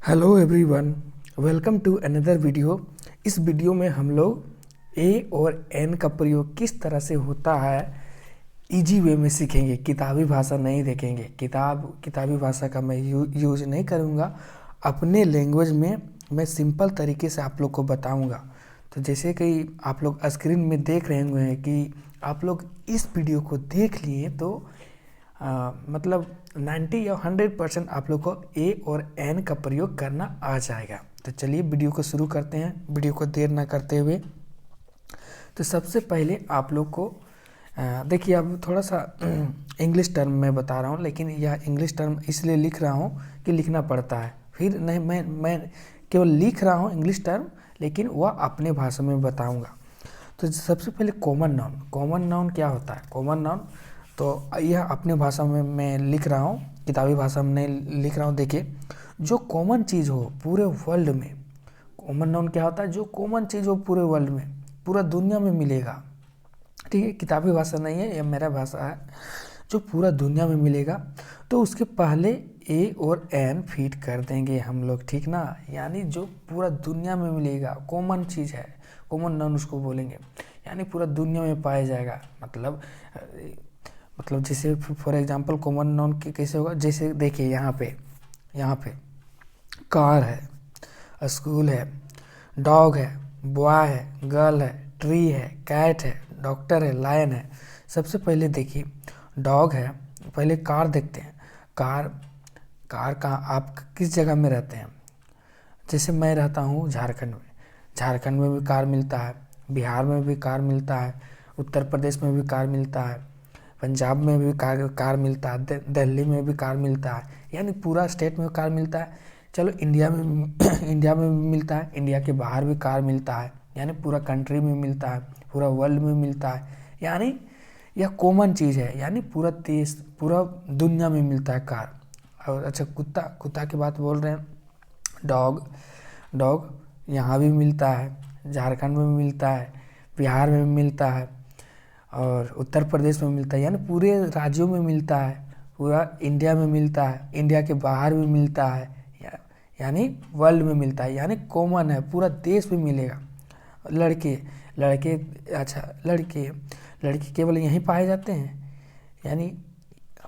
Hello everyone, welcome to another video. इस video में हम लोग ए और एन का प्रयोग किस तरह से होता है इजी वे में सीखेंगे। किताबी भाषा नहीं देखेंगे। किताबी भाषा का मैं यूज नहीं करूँगा। अपने लैंग्वेज में मैं सिंपल तरीके से आप लोग को बताऊँगा। तो जैसे कि आप लोग स्क्रीन में देख रहे होंगे कि आप लोग इस वीडियो को देख लिए तो मतलब 90 या 100% आप लोग को ए और एन का प्रयोग करना आ जाएगा। तो चलिए वीडियो को शुरू करते हैं, वीडियो को देर ना करते हुए। तो सबसे पहले आप लोग को देखिए, अब थोड़ा सा इंग्लिश टर्म मैं बता रहा हूँ, लेकिन यह इंग्लिश टर्म इसलिए लिख रहा हूँ कि लिखना पड़ता है। फिर नहीं, मैं केवल लिख रहा हूँ इंग्लिश टर्म, लेकिन वह अपने भाषा में बताऊँगा। तो सबसे पहले कॉमन नाउन क्या होता है? कॉमन नाउन तो यह अपने भाषा में मैं लिख रहा हूँ, किताबी भाषा में नहीं लिख रहा हूँ। देखिए, जो कॉमन चीज़ हो पूरे वर्ल्ड में, कॉमन नाउन क्या होता है? जो कॉमन चीज़ हो पूरे वर्ल्ड में, पूरा दुनिया में मिलेगा। ठीक है, किताबी भाषा नहीं है, यह मेरा भाषा है। जो पूरा दुनिया में मिलेगा तो उसके पहले ए और एन फिट कर देंगे हम लोग, ठीक ना। यानी जो पूरा दुनिया में मिलेगा, कॉमन चीज़ है, कॉमन नाउन उसको बोलेंगे। यानी पूरा दुनिया में पाया जाएगा। मतलब जैसे फॉर एग्जांपल कॉमन नाउन के कैसे होगा? जैसे देखिए यहाँ पे कार है, स्कूल है, डॉग है, बॉय है, गर्ल है, ट्री है, कैट है, डॉक्टर है, लायन है। सबसे पहले देखिए डॉग है, पहले कार देखते हैं। कार कार कहाँ, आप किस जगह में रहते हैं? जैसे मैं रहता हूँ झारखंड में। झारखंड में भी कार मिलता है, बिहार में भी कार मिलता है, उत्तर प्रदेश में भी कार मिलता है, पंजाब में भी कार मिलता है, दिल्ली में भी कार मिलता है। यानी पूरा स्टेट में कार मिलता है। चलो इंडिया में इंडिया में भी मिलता है, इंडिया के बाहर भी कार मिलता है। यानी पूरा कंट्री में मिलता है, पूरा वर्ल्ड में मिलता है। यानी यह कॉमन चीज़ है, यानी पूरा देश, पूरा दुनिया में मिलता है कार। और अच्छा, कुत्ता की बात बोल रहे हैं। डॉग डॉग यहाँ भी मिलता है, झारखंड में भी मिलता है, बिहार में भी मिलता है, और उत्तर प्रदेश में मिलता है। यानी पूरे राज्यों में मिलता है, पूरा इंडिया में मिलता है, इंडिया के बाहर भी मिलता है, यानी वर्ल्ड में मिलता है। यानी कॉमन है, पूरा देश में मिलेगा। लड़के लड़के अच्छा, लड़के केवल यहीं पाए जाते हैं, यानी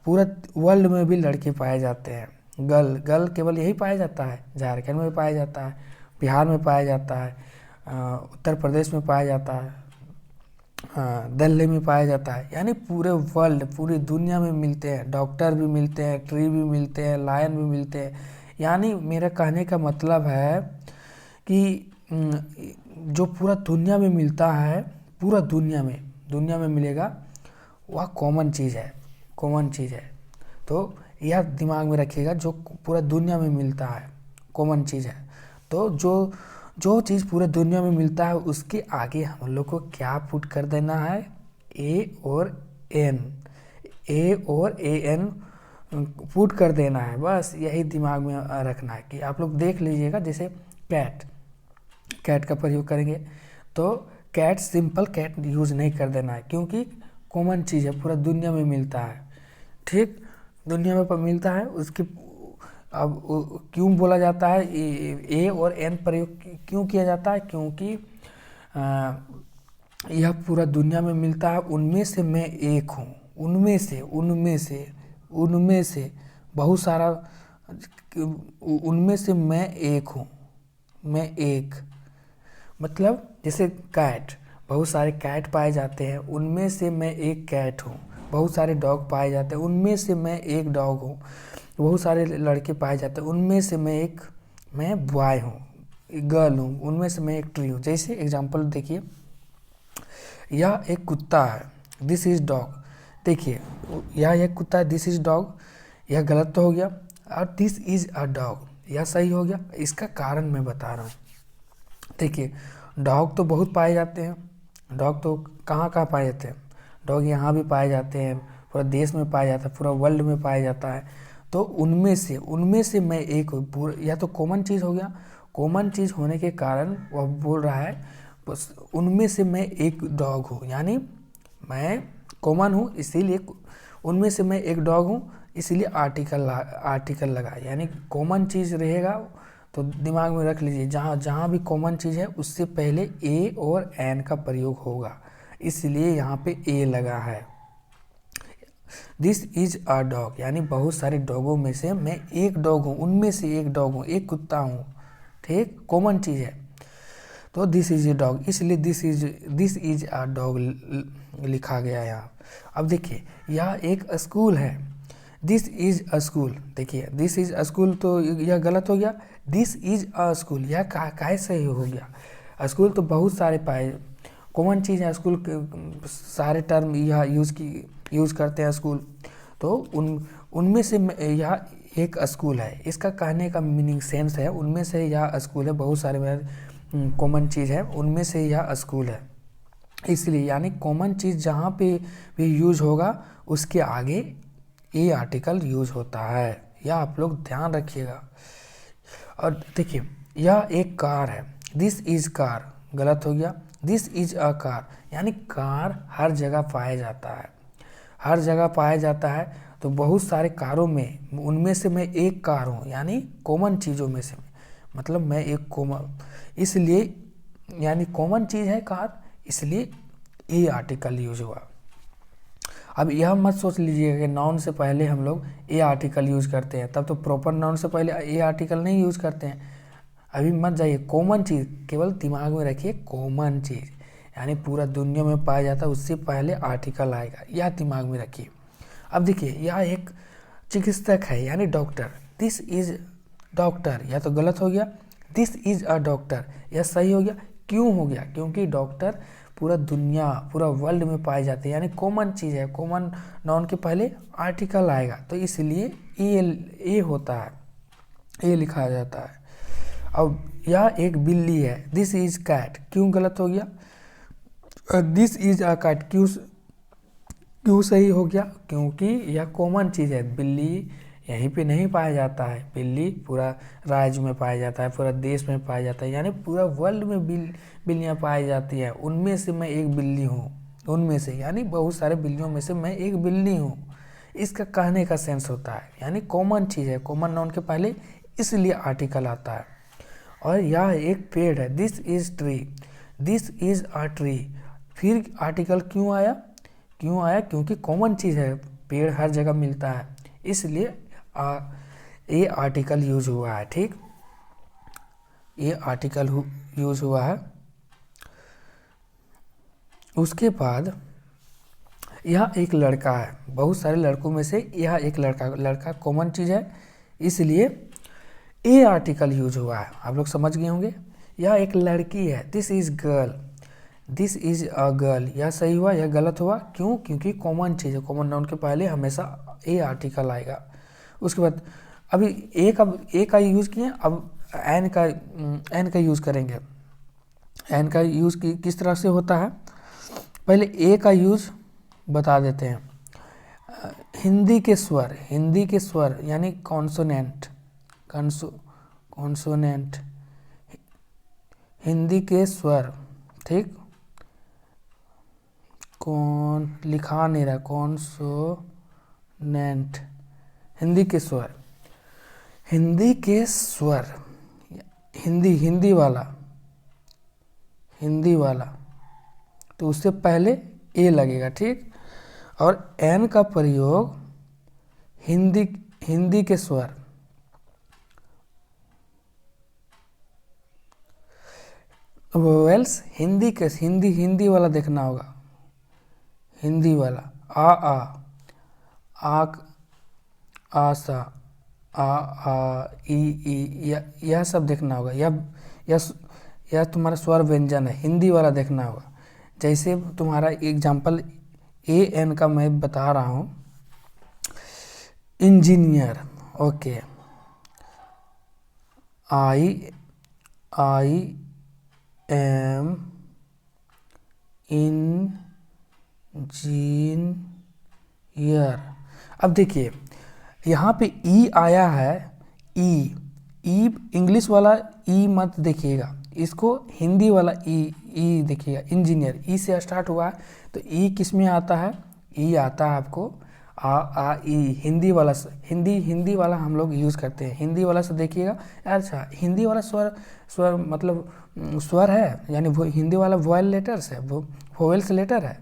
पूरा वर्ल्ड में भी लड़के पाए जाते हैं। गर्ल केवल यही पाया जाता है, झारखंड में पाया जाता है, बिहार में पाया जाता है, उत्तर प्रदेश में पाया जाता है, दिल्ली में पाया जाता है। यानी पूरे वर्ल्ड, पूरी दुनिया में मिलते हैं। डॉक्टर भी मिलते हैं, ट्री भी मिलते हैं, लायन भी मिलते हैं। यानी मेरा कहने का मतलब है कि जो पूरा दुनिया में मिलता है, पूरा दुनिया में मिलेगा, वह कॉमन चीज़ है, कॉमन चीज़ है। तो यह दिमाग में रखिएगा, जो पूरा दुनिया में मिलता है कॉमन चीज़ है। तो जो जो चीज़ पूरे दुनिया में मिलता है उसके आगे हम लोग को क्या पुट कर देना है? ए और एन, पुट कर देना है। बस यही दिमाग में रखना है कि आप लोग देख लीजिएगा। जैसे कैट का प्रयोग करेंगे तो कैट, सिंपल कैट यूज़ नहीं कर देना है, क्योंकि कॉमन चीज़ है, पूरा दुनिया में मिलता है। ठीक, दुनिया में मिलता है। उसके अब क्यों बोला जाता है ए और एन प्रयोग क्यों किया जाता है? क्योंकि यह पूरा दुनिया में मिलता है। उनमें से मैं एक हूँ, उनमें से बहुत सारा, उनमें से मैं एक हूँ, मैं एक। मतलब जैसे कैट, बहुत सारे कैट पाए जाते हैं, उनमें से मैं एक कैट हूँ। बहुत सारे डॉग पाए जाते हैं, उनमें से मैं एक डॉग हूँ। बहुत सारे लड़के पाए जाते हैं, उनमें से मैं बॉय हूँ, गर्ल हूँ, उनमें से मैं एक ट्री हूँ। जैसे एग्जांपल देखिए, यह एक कुत्ता है, दिस इज़ डॉग। देखिए, यह एक कुत्ता है, दिस इज़ डॉग। यह गलत तो हो गया, और दिस इज़ अ डॉग यह सही हो गया। इसका कारण मैं बता रहा हूँ। देखिए, डॉग तो बहुत पाए जाते हैं। डॉग तो कहाँ कहाँ पाए जाते हैं? डॉग यहाँ भी पाए जाते हैं, पूरा देश में पाया जाता है, पूरा वर्ल्ड में पाया जाता है। तो उनमें से मैं एक हूँ। पूरा यह तो कॉमन चीज़ हो गया। कॉमन चीज़ होने के कारण वह बोल रहा है बस उनमें से मैं एक डॉग हूँ। यानी मैं कॉमन हूँ, इसीलिए उनमें से मैं एक डॉग हूँ, इसीलिए आर्टिकल लगा। यानी कॉमन चीज़ रहेगा तो दिमाग में रख लीजिए, जहाँ जहाँ भी कॉमन चीज़ है उससे पहले ए और एन का प्रयोग होगा, इसलिए यहाँ पे ए लगा है। दिस इज अ डॉग, यानी बहुत सारे डॉगों में से मैं एक डॉग हूँ, उनमें से एक डॉग हूँ, एक कुत्ता हूँ, ठीक, कॉमन चीज़ है। तो दिस इज ए डॉग, इसलिए दिस इज अ डॉग लिखा गया यहाँ। अब देखिए यह एक स्कूल है, दिस इज अ स्कूल, देखिए दिस इज अ स्कूल तो यह गलत हो गया, दिस इज अ स्कूल यह काहे सही हो गया। स्कूल तो बहुत सारे पाए, कॉमन चीज़ है, स्कूल के सारे टर्म यह यूज़ करते हैं स्कूल, तो उनमें से यह एक स्कूल है, इसका कहने का मीनिंग सेंस है, उनमें से यह स्कूल है, बहुत सारे कॉमन चीज़ है उनमें से यह स्कूल है, इसलिए यानी कॉमन चीज़ जहाँ पे भी यूज होगा उसके आगे ए आर्टिकल यूज होता है, यह आप लोग ध्यान रखिएगा। और देखिए यह एक कार है, दिस इज कार गलत हो गया, दिस इज अ कार, यानी कार हर जगह पाया जाता है, हर जगह पाया जाता है, तो बहुत सारे कारों में उनमें से मैं एक कार हूँ, यानी कॉमन चीज़ों में से मतलब मैं एक कॉमन, इसलिए यानी कॉमन चीज़ है कार, इसलिए ए आर्टिकल यूज हुआ। अब यह मत सोच लीजिएगा कि नाउन से पहले हम लोग ए आर्टिकल यूज करते हैं, तब तो प्रॉपर नाउन से पहले ए आर्टिकल नहीं यूज करते हैं, अभी मत जाइए, कॉमन चीज़ केवल दिमाग में रखिए, कॉमन चीज़ यानी पूरा दुनिया में पाया जाता है, उससे पहले आर्टिकल आएगा, यह दिमाग में रखिए। अब देखिए यह एक चिकित्सक है यानी डॉक्टर, दिस इज डॉक्टर, यह तो गलत हो गया, दिस इज अ डॉक्टर यह सही हो गया, क्यों हो गया, क्योंकि डॉक्टर पूरा दुनिया पूरा वर्ल्ड में पाए जाते हैं, यानी कॉमन चीज़ है, कॉमन नाउन के पहले आर्टिकल आएगा, तो इसलिए ए होता है, ए लिखा जाता है। अब यह एक बिल्ली है, दिस इज कैट, क्यों गलत हो गया, दिस इज अ कैट क्यों सही हो गया, क्योंकि यह कॉमन चीज़ है, बिल्ली यहीं पे नहीं पाया जाता है, बिल्ली पूरा राज्य में पाया जाता है, पूरा देश में पाया जाता है, यानी पूरा वर्ल्ड में बिल्लियाँ पाई जाती हैं, उनमें से मैं एक बिल्ली हूँ, उनमें से यानी बहुत सारे बिल्लियों में से मैं एक बिल्ली हूँ, इसका कहने का सेंस होता है, यानी कॉमन चीज़ है, कॉमन नाउन के पहले इसलिए आर्टिकल आता है। और यह एक पेड़ है, this is tree, this is a tree, फिर आर्टिकल क्यों आया, क्योंकि कॉमन चीज़ है, पेड़ हर जगह मिलता है, इसलिए ये आर्टिकल यूज हुआ है, ठीक, ये आर्टिकल यूज हुआ है। उसके बाद यह एक लड़का है, बहुत सारे लड़कों में से यह एक लड़का कॉमन चीज़ है, इसलिए ए आर्टिकल यूज हुआ है, आप लोग समझ गए होंगे। यह एक लड़की है, this is girl, this is a girl, यह सही हुआ, यह गलत हुआ, क्यों, क्योंकि कॉमन चीज़ है, कॉमन नाउन के पहले हमेशा ए आर्टिकल आएगा। उसके बाद अभी ए का यूज़ किए, अब एन का यूज़ करेंगे। एन का यूज़ किस तरह से होता है, पहले ए का यूज़ बता देते हैं। हिंदी के स्वर यानी कॉन्सोनेंट, कॉन्सोनेंट हिंदी के स्वर, ठीक, कौन लिखा नहीं रहा, कॉन्सोनेंट हिंदी के स्वर, हिंदी वाला तो उससे पहले ए लगेगा, ठीक, और एन का प्रयोग हिंदी के स्वर, वोवेल्स हिंदी वाला देखना होगा, हिंदी वाला आसा ई यह सब देखना होगा, यह तुम्हारा स्वर व्यंजन है, हिंदी वाला देखना होगा। जैसे तुम्हारा एग्जाम्पल ए एन का मैं बता रहा हूँ, engineer, okay, I am engineer. अब देखिए यहाँ पे ई आया है, ई इंग्लिश वाला ई मत देखिएगा, इसको हिंदी वाला ई देखिएगा, इंजीनियर ई से स्टार्ट हुआ है, तो ई किस में आता है, ई आता है आपको आ ई हिंदी वाला हम लोग यूज़ करते हैं। हिंदी वाला से देखिएगा, अच्छा हिंदी वाला स्वर मतलब स्वर है, यानी वो हिंदी वाला वॉयल लेटर्स है, वो वोवेल्स लेटर है,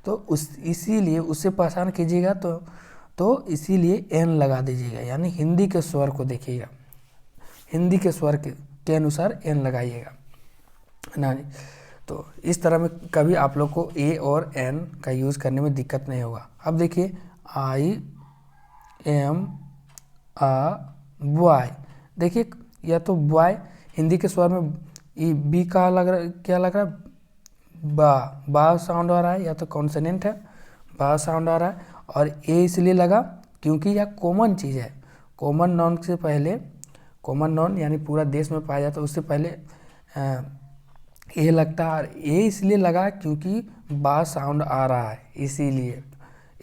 तो इसीलिए उससे पहचान कीजिएगा, तो इसीलिए एन लगा दीजिएगा, यानी हिंदी के स्वर को देखिएगा, हिंदी के स्वर के अनुसार एन लगाइएगा ना। तो इस तरह में कभी आप लोग को ए और एन का यूज़ करने में दिक्कत नहीं होगा। अब देखिए आई एम आ बॉय, देखिए या तो बॉय हिंदी के स्वर में ई बी का लग रहा, क्या लग रहा है, बा साउंड आ रहा है, या तो कॉन्सोनेंट है, बा साउंड आ रहा है। और ए इसलिए लगा क्योंकि यह कॉमन चीज़ है, कॉमन नाउन से पहले, कॉमन नाउन यानी पूरा देश में पाया जाता है, उससे पहले ए लगता है। और ए इसलिए लगा क्योंकि बा साउंड आ रहा है, इसीलिए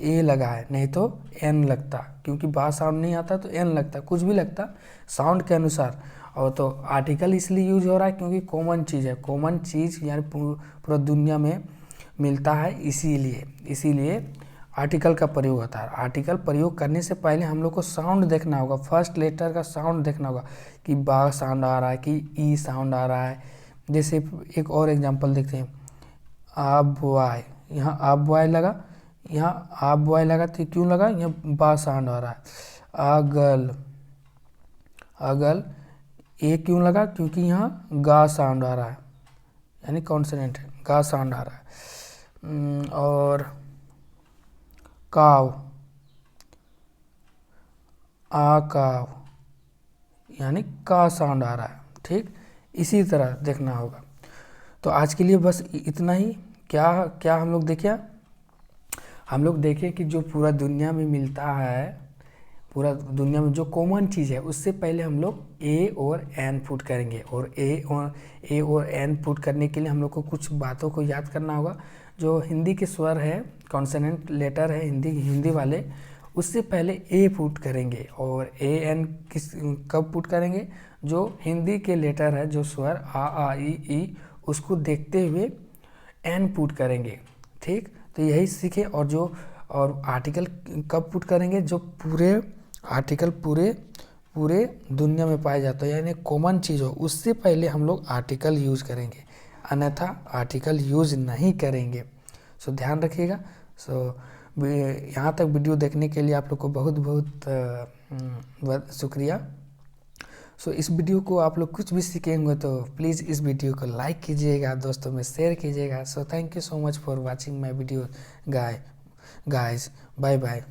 ए लगा है, नहीं तो एन लगता, क्योंकि बा साउंड नहीं आता तो एन लगता, कुछ भी लगता साउंड के अनुसार। और तो आर्टिकल इसलिए यूज हो रहा है क्योंकि कॉमन चीज़ है, कॉमन चीज़ यानी पूरा दुनिया में मिलता है, इसीलिए आर्टिकल का प्रयोग होता है। आर्टिकल प्रयोग करने से पहले हम लोग को साउंड देखना होगा, फर्स्ट लेटर का साउंड देखना होगा कि बा साउंड आ रहा है कि ई साउंड आ रहा है। जैसे एक और एग्जांपल देखते हैं, आप बॉय, यहाँ आप बॉय लगा, यहाँ आप बॉय लगा तो क्यों लगा, यहाँ बा साउंड आ रहा है। अगल, अगल ए क्यों लगा, क्योंकि यहाँ गा साउंड आ रहा है, यानी कॉन्सोनेंट है, गा साउंड आ रहा है। और काव, आ काव, यानी का साउंड आ रहा है, ठीक, इसी तरह देखना होगा। तो आज के लिए बस इतना ही। क्या क्या हम लोग देखे, हम लोग देखें कि जो पूरा दुनिया में मिलता है, पूरा दुनिया में जो कॉमन चीज़ है, उससे पहले हम लोग ए और एन पुट करेंगे। और ए और एन पुट करने के लिए हम लोग को कुछ बातों को याद करना होगा। जो हिंदी के स्वर है, कॉन्सोनेंट लेटर है हिंदी वाले, उससे पहले ए पुट करेंगे। और ए एन कब पुट करेंगे, जो हिंदी के लेटर है, जो स्वर आ ई उसको देखते हुए एन पुट करेंगे, ठीक। तो यही सीखे। और आर्टिकल कब पुट करेंगे, जो पूरे आर्टिकल पूरे दुनिया में पाया जाता है, यानी कॉमन चीज़ हो, उससे पहले हम लोग आर्टिकल यूज़ करेंगे, अन्यथा आर्टिकल यूज़ नहीं करेंगे। सो ध्यान रखिएगा। सो यहाँ तक वीडियो देखने के लिए आप लोग को बहुत बहुत शुक्रिया। सो इस वीडियो को आप लोग कुछ भी सीखेंगे तो प्लीज़ इस वीडियो को लाइक कीजिएगा, दोस्तों में शेयर कीजिएगा। So thank you so much for watching my video guys, bye bye.